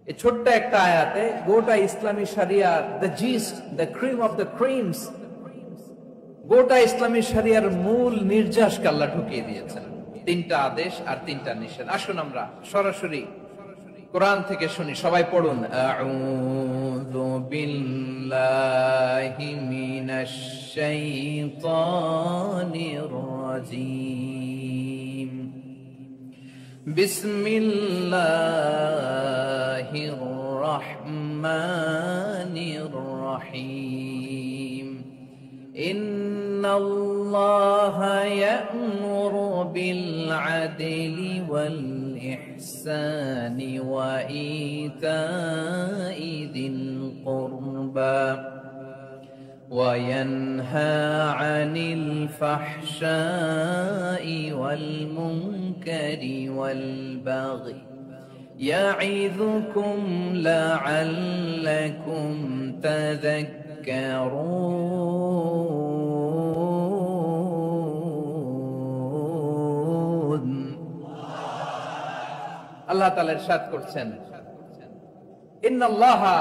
এই ছোট্ট একটা আয়াতে গোটা ইসলামী শরিয়ার the gist, the cream of the creams, গোটা ইসলামী শরিয়ার মূল নির্যাসকে আল্লাহ ঢুকিয়ে দিয়েছেন। তিনটা আদেশ আর তিনটা নিষেধ। আসুন আমরা সরাসরি কোরআন থেকে শুনি, সবাই পড়ুন। আউযু বিল্লাহি মিনাশ শাইতানির রাজীম। বিসমিল্লাহির রহমানির রহিম। ইন্নাল্লাহা ইয়া'মুরু বিল আদলি ওয়াল ইহসানি ওয়া ইতাই যিল কুরবা ওয়া ইয়ানহা আনিল ফাহশাই ওয়াল মুনকারি ওয়াল বাগি ইয়া'ইযুকুম লা'আল্লাকুম তাযাক্কারুন। আল্লাহ তাআলা ইরশাদ করছেন, ইন্নাল্লাহা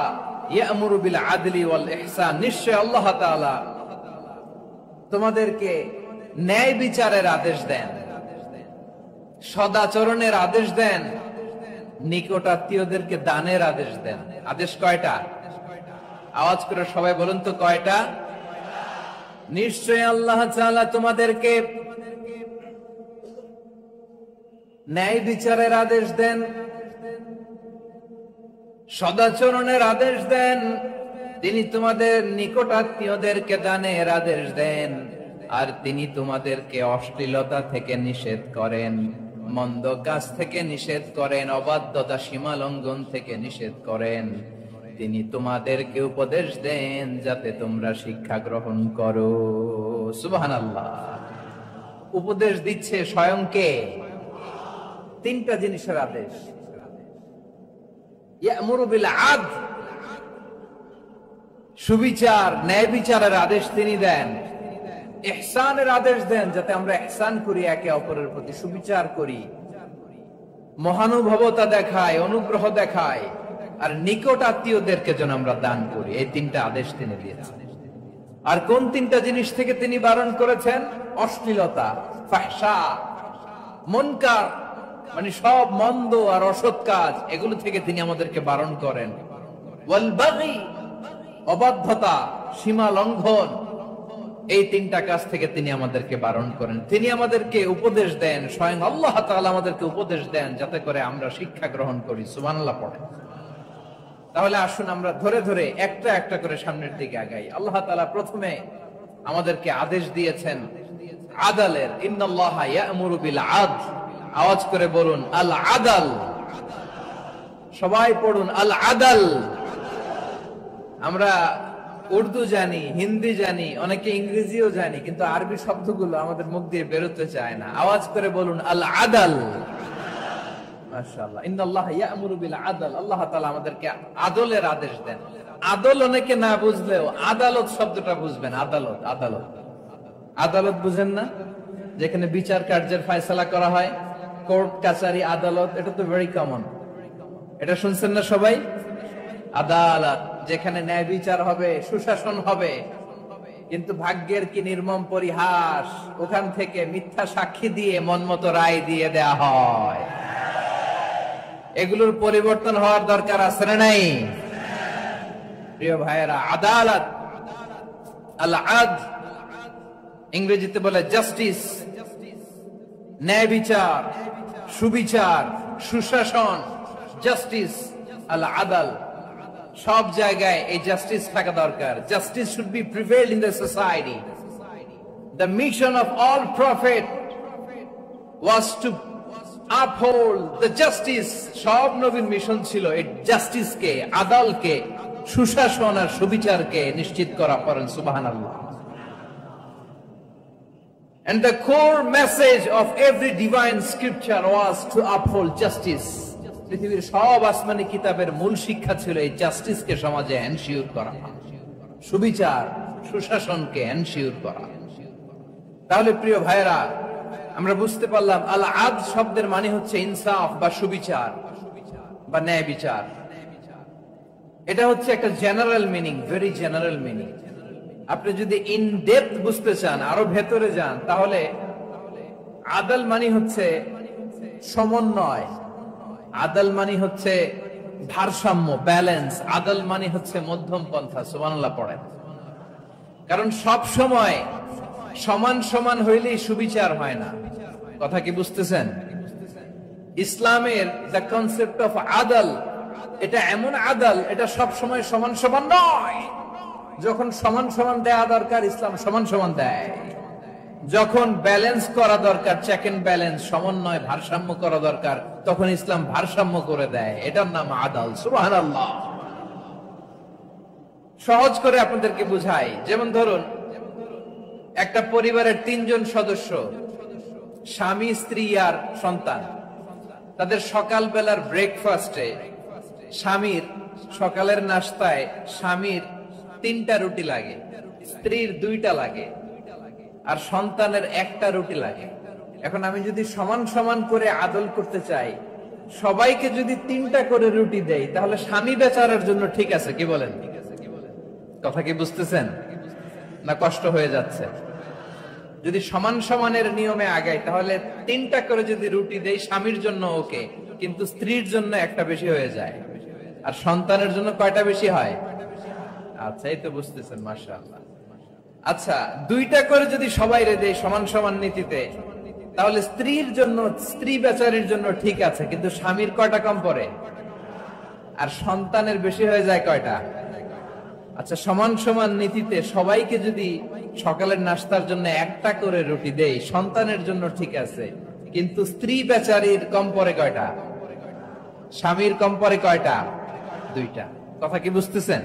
ইয়া'মুরু বিল আদলি ওয়াল ইহসান, নিশ্চয় আল্লাহ তাআলা তোমাদেরকে ন্যায় বিচারের আদেশ দেন, সদাচরণের আদেশ দেন, নিকটাত্মীয়দেরকে দানের আদেশ দেন। আদেশ কয়টা? আওয়াজ করে সবাই বলুন তো কয়টা? নিশ্চয় আল্লাহ তাআলা তোমাদেরকে ন্যায় বিচারের আদেশ দেন, সদাচরণের আদেশ দেন, তিনি তোমাদের নিকটাত্মীয়দেরকে দানের আদেশ দেন, আর তিনি তোমাদেরকে অশ্লীলতা থেকে নিষেধ করেন, মন্দ কাজ থেকে নিষেধ করেন, অবাধ্যতা সীমা লঙ্ঘন থেকে নিষেধ করেন। তিনি তোমাদেরকে উপদেশ দেন যাতে তোমরা শিক্ষা গ্রহণ করো। সুবহানাল্লাহ। উপদেশ দিচ্ছে স্বয়ং কে? তিনটা জিনিসের আদেশ। ইয়া'মুরু বিল আদল, সুবিচার ন্যায় বিচারের আদেশ তিনি দেন। ইহসানের আদেশ দেন, যাতে আমরা ইহসান করি, একে অপরের প্রতি সুবিচার করি, মহানুভবতা দেখায়, অনুগ্রহ দেখায়, আর নিকট আত্মীয়দেরকে যেন আমরা দান করি। এই তিনটা আদেশ তিনি দিয়েছেন। আর কোন তিনটা জিনিস থেকে তিনি বারণ করেছেন? অশ্লীলতা, ফাহশা, মুনকার, মানে সব মন্দ আর অসৎ কাজ, এগুলো থেকে তিনি আমাদেরকে বারণ করেন। ওয়াল বাগি, অবাধ্যতা, সীমা লঙ্ঘন, এই তিনটা কাজ থেকে তিনি আমাদেরকে বারণ করেন। তিনি আমাদেরকে উপদেশ দেন, স্বয়ং আল্লাহ তাআলা আমাদেরকে উপদেশ দেন যাতে করে আমরা শিক্ষা গ্রহণ করি। সুবহানাল্লাহ পড়েন। তাহলে আসুন আমরা ধরে ধরে একটা একটা করে সামনের দিকে আগাই। আল্লাহ তাআলা প্রথমে আমাদেরকে আদেশ দিয়েছেন আদালের। ইন্নাল্লাহা ইয়া'মুরু বিল আদল। আওয়াজ করে বলুন আল আদাল। সবাই পড়ুন আল আদাল। আমরা উর্দু জানি, হিন্দি জানি, অনেকে ইংরেজিও জানি, কিন্তু আরবি শব্দগুলো আমাদের মুখ দিয়ে বেরোতে চায় না। আওয়াজ করে বলুন আল আদাল। মাশাআল্লাহ। ইন্নাল্লাহা ইয়া'মুরু বিল আদল। আল্লাহ তাআলা আমাদেরকে আদলের আদেশ দেন। আদল অনেকে না বুঝলেও আদালত শব্দটা বুঝবেন। আদালত, আদালত, আদালত বুঝেন না? যেখানে বিচার কার্যের ফয়সালা করা হয়, কোর্ট কাচারি আদালত, এটা তো ভেরি কমন। এটা শুনছেন না সবাই? আদালত, যেখানে ন্যায় বিচার হবে, সুশাসন হবে। কিন্তু ভাগ্যের কি নির্মম পরিহাস, ওখান থেকে মিথ্যা সাক্ষী দিয়ে মনমতো রায় দিয়ে দেয়া হয়। এগুলোর পরিবর্তন হওয়ার দরকার আছে না নাই? প্রিয় ভাইয়েরা, আদালত, আল আদল, ইংরেজিতে বলে জাস্টিস, ন্যায় বিচার, সুবিচার, সুশাসন, জাস্টিস, আল আদল। সব জায়গায় এই জাস্টিস থাকা দরকার। Justice should be prevailed in the society. The mission of all prophet was to uphold the justice. সব নবীর মিশন ছিল এই জাস্টিসকে, আদালকে, সুশাসন আর সুবিচারকে নিশ্চিত করা। করেন সুবহানাল্লাহ। And the core message of every divine scripture was to uphold justice. পৃথিবীর সব আসমানি কিতাবের মূল শিক্ষা ছিল এই জাস্টিসকে সমাজে এনশিওর করা, সুবিচার, সুশাসনকে এনশিওর করা। তাহলে প্রিয় ভাইরা, আমরা বুঝতে পারলাম আল আদল শব্দের মানে হচ্ছে ইনসাফ বা সুবিচার বা ন্যায় বিচার। এটা হচ্ছে একটা general meaning, very general meaning. আপনি যদি ইন ডেপথ বুঝতে চান, আরো ভেতরে যান, তাহলে আদল মানে হচ্ছে সমন্বয়, আদল মানে হচ্ছে ভারসাম্য, ব্যালেন্স। আদল মানে হচ্ছে মধ্যম পন্থা। সুবহানাল্লাহ পড়েন। কারণ সব সময় সমান সমান হইলেই সুবিচার হয় না। কথা কি বুঝতেছেন? ইসলামের দ্য কনসেপ্ট অফ আদল, এটা এমন আদল, এটা সব সময় সমান সমান নয়। যখন সমান সমান দেয়া দরকার, ইসলাম সমান সমান দেয়। যখন ব্যালেন্স করা দরকার, চেক এন্ড ব্যালেন্স, সমন্বয়, ভারসাম্য করা দরকার, তখন ইসলাম ভারসাম্য করে দেয়। এটার নাম আদল। সুবহানাল্লাহ। সহজ করে আপনাদেরকে বুঝাই। যেমন ধরুন, একটা পরিবারের 3 জন সদস্য, স্বামী, স্ত্রী আর সন্তান। তাদের সকালবেলার ব্রেকফাস্টে স্বামীর, সকালের নাস্তায় স্বামীর 3টা রুটি লাগে, স্ত্রীর 2টা লাগে, আর সন্তানের 1টা রুটি লাগে। এখন আমি যদি সমান সমান করে আদল করতে চাই, সবাইকে যদি 3টা করে রুটি দেই, তাহলে স্বামী বেচারার জন্য ঠিক আছে? কি বলেন? কথা কি বুঝতেছেন না কষ্ট হয়ে যাচ্ছে? যদি সমান সমানের নিয়মে আগাই, তাহলে 3টা করে যদি রুটি দেই, স্বামীর জন্য ওকে, কিন্তু স্ত্রীর জন্য 1টা বেশি হয়ে যায়। আর সন্তানের জন্য কয়টা বেশি হয়? আচ্ছা, এই তো বুঝতেছেন, মাশাআল্লাহ। আচ্ছা, 2টা করে যদি সবাই দেই সমান সমান নীতিতে, তাহলে স্ত্রীর জন্য, স্ত্রী বেচারির জন্য ঠিক আছে, কিন্তু স্বামীর কয়টা কম পড়ে? আর সন্তানের বেশি হয়ে যায় কয়টা? আচ্ছা, সমান সমান নীতিতে সবাইকে যদি সকালের নাস্তার জন্য 1টা করে রুটি দেই, সন্তানের জন্য ঠিক আছে, কিন্তু স্ত্রী বেচারির কম পড়ে কয়টা? স্বামীর কম পড়ে কয়টা? 2টা। কথা কি বুঝতেছেন?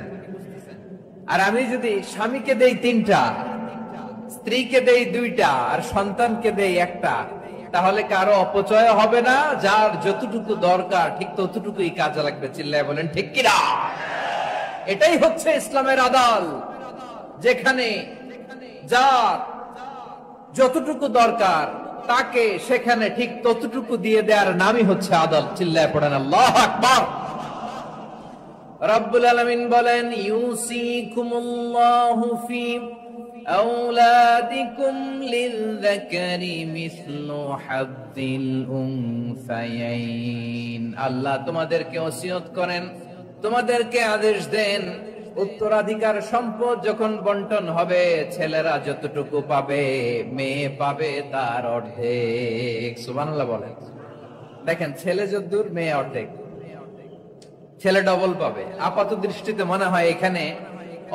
আর আমি যদি স্বামীকে দেই 3টা, স্ত্রীকে দেই 2টা, আর সন্তানকে দেই 1টা, তাহলে কারো অপচয় হবে না। যার যতটুকু দরকার ঠিক ততটুকুই কাজে লাগবে। চিল্লায় বলেন ঠিক কিনা? এটাই হচ্ছে ইসলামের আদল, যেখানে যার যতটুকু দরকার তাকে সেখানে ঠিক ততটুকু দিয়ে দেওয়ার নামই হচ্ছে আদল। চিল্লায় পড়েন আল্লাহু আকবার। রব্বুল আলামিন বলেন, ইউসিকুমুল্লাহু ফি আওলাদিকুম লিযযাকারি মিসলু হাযযিল উনসায়াইন। আল্লাহ তোমাদেরকে ওসিয়ত করেন, তোমাদেরকে আদেশ দেন, উত্তরাধিকার সম্পদ যখন বন্টন হবে, ছেলেরা যতটুকু পাবে, মেয়ে পাবে তার অর্ধেক। সুবহানাল্লাহ বলেন। দেখেন, ছেলে যদ্দূর, মেয়ে অর্ধেক। ছেলে ডবল পাবে। আপাত দৃষ্টিতে মনে হয় এখানে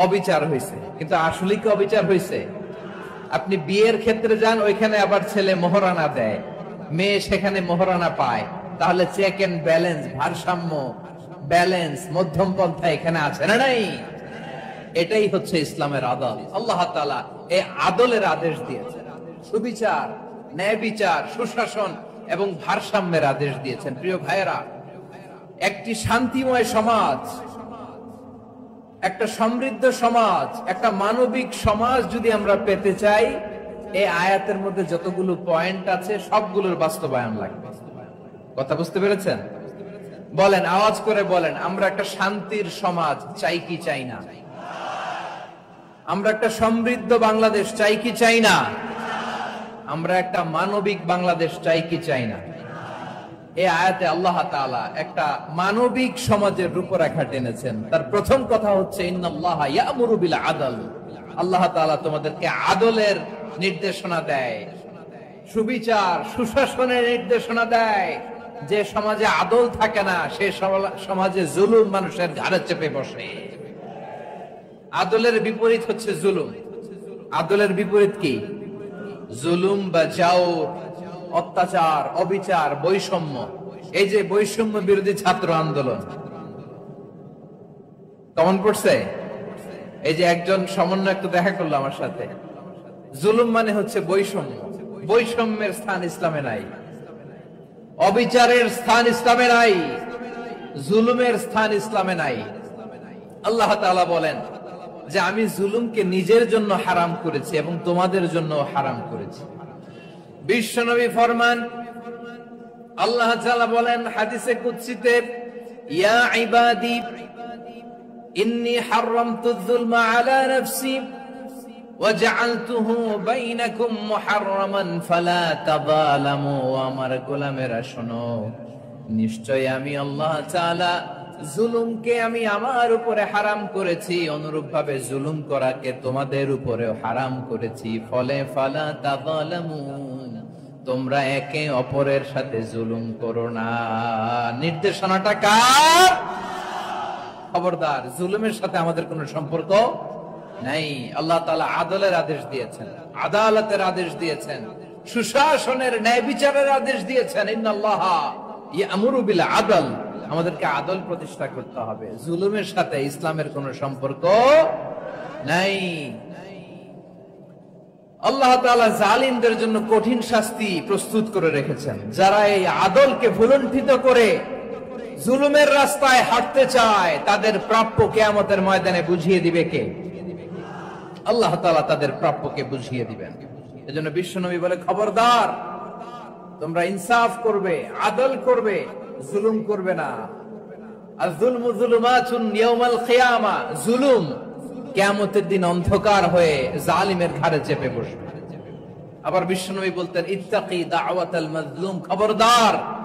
অবিচার হয়েছে, কিন্তু আসলে কি অবিচার হয়েছে? আপনি বিয়ের ক্ষেত্রে যান, ওইখানে আবার ছেলে মোহরানা দেয়, মেয়ে সেখানে মোহরানা পায়। তাহলে চেক এন্ড ব্যালেন্স, ভারসাম্য, ব্যালেন্স, মধ্যম পন্থা এখানে আছে না নাই? এটাই হচ্ছে ইসলামের আদল। আল্লাহ তাআলা এই আদলের আদেশ দিয়েছেন। সুবিচার, ন্যায় বিচার, সুশাসন এবং ভারসাম্যের আদেশ দিয়েছেন। প্রিয় ভাইয়েরা, একটি শান্তিময় সমাজ, একটা সমৃদ্ধ সমাজ, একটা মানবিক সমাজ যদি আমরা পেতে চাই, এই আয়াতের মধ্যে যতগুলো পয়েন্ট আছে সবগুলোর বাস্তবায়ন লাগবে। কথা বুঝতে পেরেছেন? বলেন, আওয়াজ করে বলেন, আমরা একটা শান্তির সমাজ চাই কি চাই না? আমরা একটা সমৃদ্ধ বাংলাদেশ চাই কি চাই না? আমরা একটা মানবিক বাংলাদেশ চাই কি চাই না? এই আয়াতে আল্লাহ তাআলা একটা মানবিক সমাজের রূপরেখা টেনেছেন। তার প্রথম কথা হচ্ছে, ইন্নাল্লাহা ইয়ামুরু বিল আদল। আল্লাহ তাআলা তোমাদেরকে আদলের নির্দেশনা দেয়, সুবিচার, সুশাসনের নির্দেশনা দেয়। যে সমাজে আদল থাকে না, সে সমাজে জুলুম মানুষের ঘাড়ে চেপে বসে। আদলের বিপরীত হচ্ছে জুলুম। আদলের বিপরীত কি? জুলুম বা জাওর, অত্যাচার, অবিচার, বৈষম্য। এই যে বৈষম্য বিরোধী ছাত্র আন্দোলন কেমন পড়ছে? এই যে একজন সমন্বয়ক তো দেখা করলো আমার সাথে। জুলুম মানে হচ্ছে বৈষম্য। বৈষম্যের স্থান ইসলামে নাই, অবিচারের স্থান ইসলামে নাই, জুলুমের স্থান ইসলামে নাই। আল্লাহ তাআলা বলেন যে আমি জুলুমকে নিজের জন্য হারাম করেছি এবং তোমাদের জন্য হারাম করেছি। বিশ্বনবী ফরমান, আল্লাহ তাআলা বলেন হাদিসে কুদসিতে, ইয়া ইবাদি ইন্নী হারামতুয যুলমা আলা নাফসি ওয়া জাআলতুহু বাইনাকুম মুহাররামান ফালা তাযালামু। আমার গোলামেরা শোনো, নিশ্চয় আমি আল্লাহ তাআলা জুলুমকে আমি আমার উপরে হারাম করেছি, অনুরূপ ভাবে জুলুম করাকে তোমাদের উপরেও হারাম করেছি। ফলে ফালা তাযালামু, তোমরা একে অপরের সাথে জুলুম করো না। নির্দেশনাটা কার? খবরদার, জুলুমের সাথে আমাদের কোনো সম্পর্ক নাই। আল্লাহ তাআলা আদলের আদেশ দিয়েছেন, আদালতের আদেশ দিয়েছেন, সুশাসনের ন্যায় বিচারের আদেশ দিয়েছেন। ইন্নাল্লাহা ইয়ামুরু বিল আদল, আমাদেরকে আদল প্রতিষ্ঠা করতে হবে। জুলুমের সাথে ইসলামের কোনো সম্পর্ক নাই। আল্লাহ তাআলা জালিমদের জন্য কঠিন শাস্তি প্রস্তুত করে রেখেছেন। যারা এই আদলকে ভুলুণ্ঠিত করে জুলুমের রাস্তায় হাঁটতে চায়, তাদের প্রাপ্য কিয়ামতের ময়দানে বুঝিয়ে দিবে কে? আল্লাহ তাআলা তাদের প্রাপ্যকে বুঝিয়ে দিবেন। এজন্য বিশ্বনবী বলে, খবরদার, তোমরা ইনসাফ করবে, আদল করবে, জুলুম করবে না। আয-যুলমু যুলুমাতুন ইয়াওমাল কিয়ামা, জুলুম কিয়ামতের দিন অন্ধকার হয়ে জালিমের ঘাড়ে চেপে বসবে। আবার বিশ্বনবী বলতেন, ইত্তাকি দাওয়াতাল মাজলুম, খবরদার,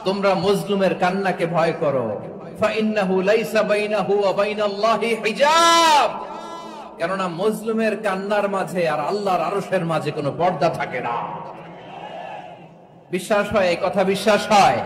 তোমরা মজলুমের কান্নাকে ভয় করো। ফাইন্নাহু লাইসা বাইনাহু ওয়া বাইনাল্লাহি হিজাব, কেননা মজলুমের কান্নার মাঝে আর আল্লাহর আরশের মাঝে কোনো পর্দা থাকে না। বিশ্বাস হয়? এই কথা বিশ্বাস হয়?